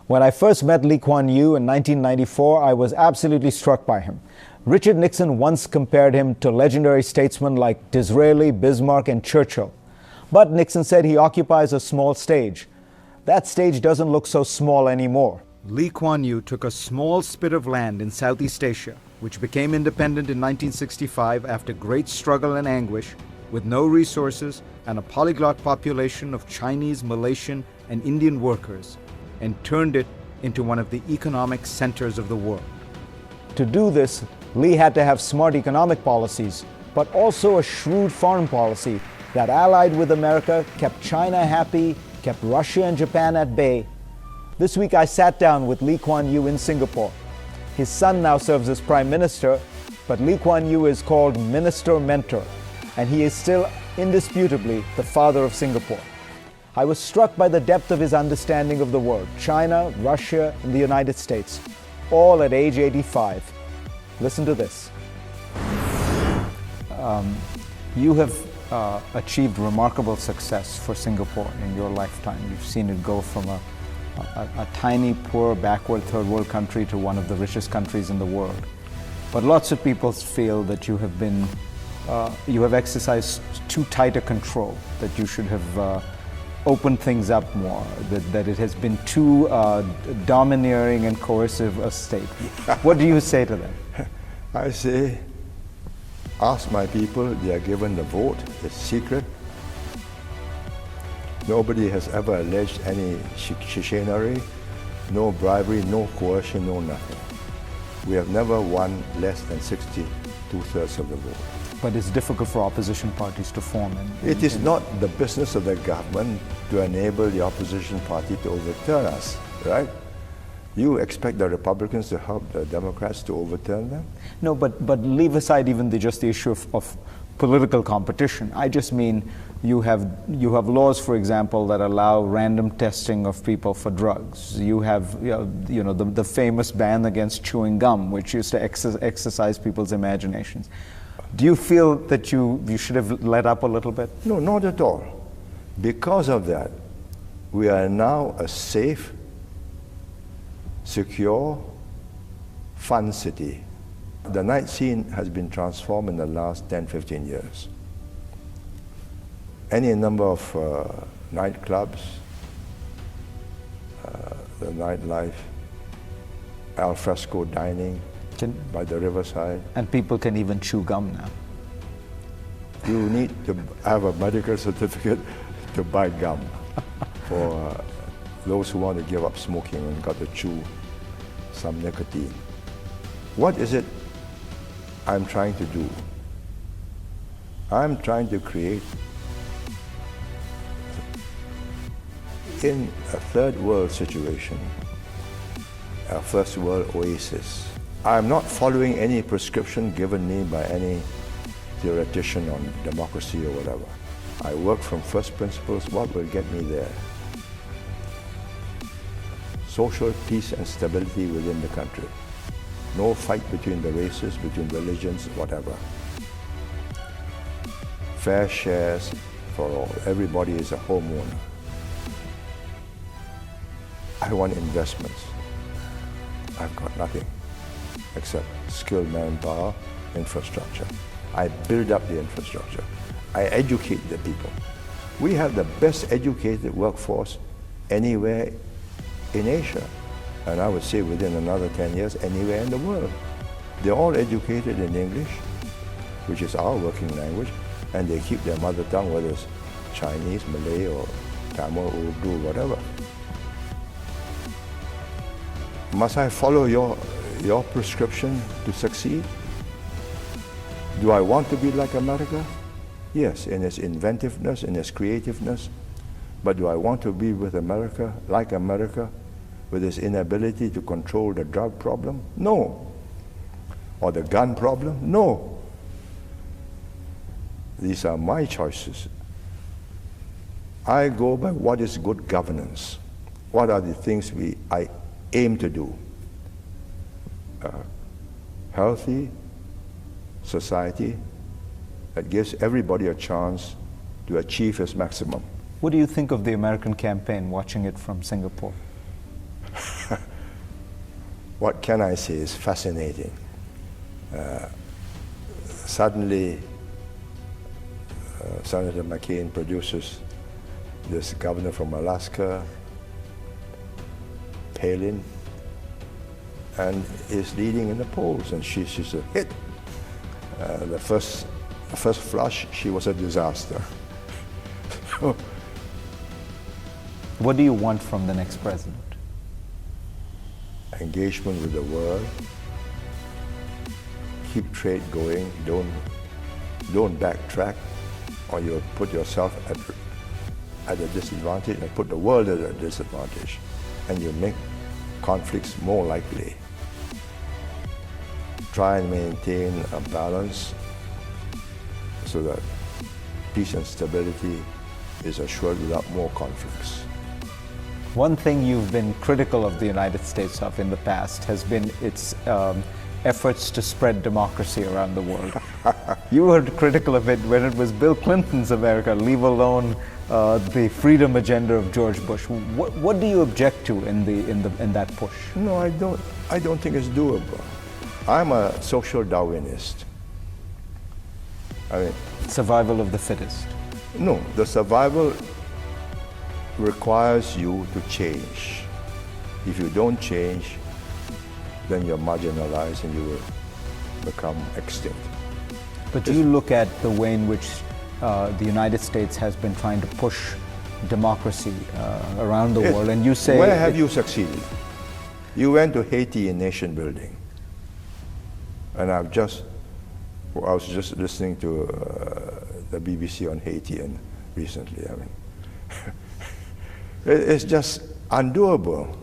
When I first met Lee Kuan Yew in 1994, I was absolutely struck by him. Richard Nixon once compared him to legendary statesmen like Disraeli, Bismarck, and Churchill. But Nixon said he occupies a small stage. That stage doesn't look so small anymore. Lee Kuan Yew took a small spit of land in Southeast Asia, which became independent in 1965 after great struggle and anguish, with no resources and a polyglot population of Chinese, Malaysian, and Indian workers, and turned it into one of the economic centers of the world. To do this, Lee had to have smart economic policies, but also a shrewd foreign policy that allied with America, kept China happy, kept Russia and Japan at bay. This week I sat down with Lee Kuan Yew in Singapore. His son now serves as Prime Minister, but Lee Kuan Yew is called Minister Mentor, and he is still indisputably the father of Singapore. I was struck by the depth of his understanding of the world, China, Russia, and the United States, all at age 85. Listen to this. You have achieved remarkable success for Singapore in your lifetime. You've seen it go from a tiny, poor, backward third world country to one of the richest countries in the world. But lots of people feel that you have exercised too tight a control, that you should have opened things up more, that it has been too domineering and coercive a state. What do you say to them? I say, ask my people, they are given the vote, it's secret. Nobody has ever alleged any chicanery, no bribery, no coercion, no nothing. We have never won less than 62/3 of the vote. But it's difficult for opposition parties to form. It is not the business of the government to enable the opposition party to overturn us, right? You expect the Republicans to help the Democrats to overturn them? No, but leave aside even just the issue of political competition. I just mean you have laws, for example, that allow random testing of people for drugs. You have the famous ban against chewing gum, which used to exercise people's imaginations. Do you feel that you should have let up a little bit? No, not at all. Because of that, we are now a safe, secure, fun city. The night scene has been transformed in the last 10, 15 years. Any number of nightclubs, the nightlife, al fresco dining by the riverside. And people can even chew gum now. You need to have a medical certificate to buy gum for those who want to give up smoking and got to chew some nicotine. What is it I'm trying to do? I'm trying to create, in a third world situation, a first world oasis. I'm not following any prescription given me by any theoretician on democracy or whatever. I work from first principles, what will get me there? Social peace and stability within the country. No fight between the races, between religions, whatever. Fair shares for all. Everybody is a homeowner. I want investments. I've got nothing except skilled manpower, infrastructure. I build up the infrastructure. I educate the people. We have the best educated workforce anywhere in Asia. And I would say within another 10 years, anywhere in the world. They're all educated in English, which is our working language, and they keep their mother tongue, whether it's Chinese, Malay, or Tamil, Urdu, whatever. Must I follow your prescription to succeed? Do I want to be like America? Yes, in its inventiveness, in its creativeness. But do I want to be with America, like America, with its inability to control the drug problem? No. Or the gun problem? No. These are my choices. I go by what is good governance. What are the things I aim to do? Healthy society that gives everybody a chance to achieve its maximum. What do you think of the American campaign, watching it from Singapore? what can I say, is fascinating. Suddenly, Senator McCain produces this governor from Alaska, Palin, and is leading in the polls, and she's a hit. The first flush, she was a disaster. What do you want from the next president? Engagement with the world, keep trade going, don't backtrack, or you'll put yourself at a disadvantage and put the world at a disadvantage, and you make conflicts more likely. Try and maintain a balance so that peace and stability is assured without more conflicts. One thing you've been critical of the United States of in the past has been its efforts to spread democracy around the world. You were critical of it when it was Bill Clinton's America, leave alone the freedom agenda of George Bush. What do you object to in that push? No, I don't think it's doable. I'm a social Darwinist. I mean, survival of the fittest. No, the survival requires you to change. If you don't change, then you're marginalized and you will become extinct. But do you look at the way in which the United States has been trying to push democracy around the world, and you say... Where have you succeeded? You went to Haiti in nation building. And I was just listening to the BBC on Haiti and recently. I mean, it's just undoable.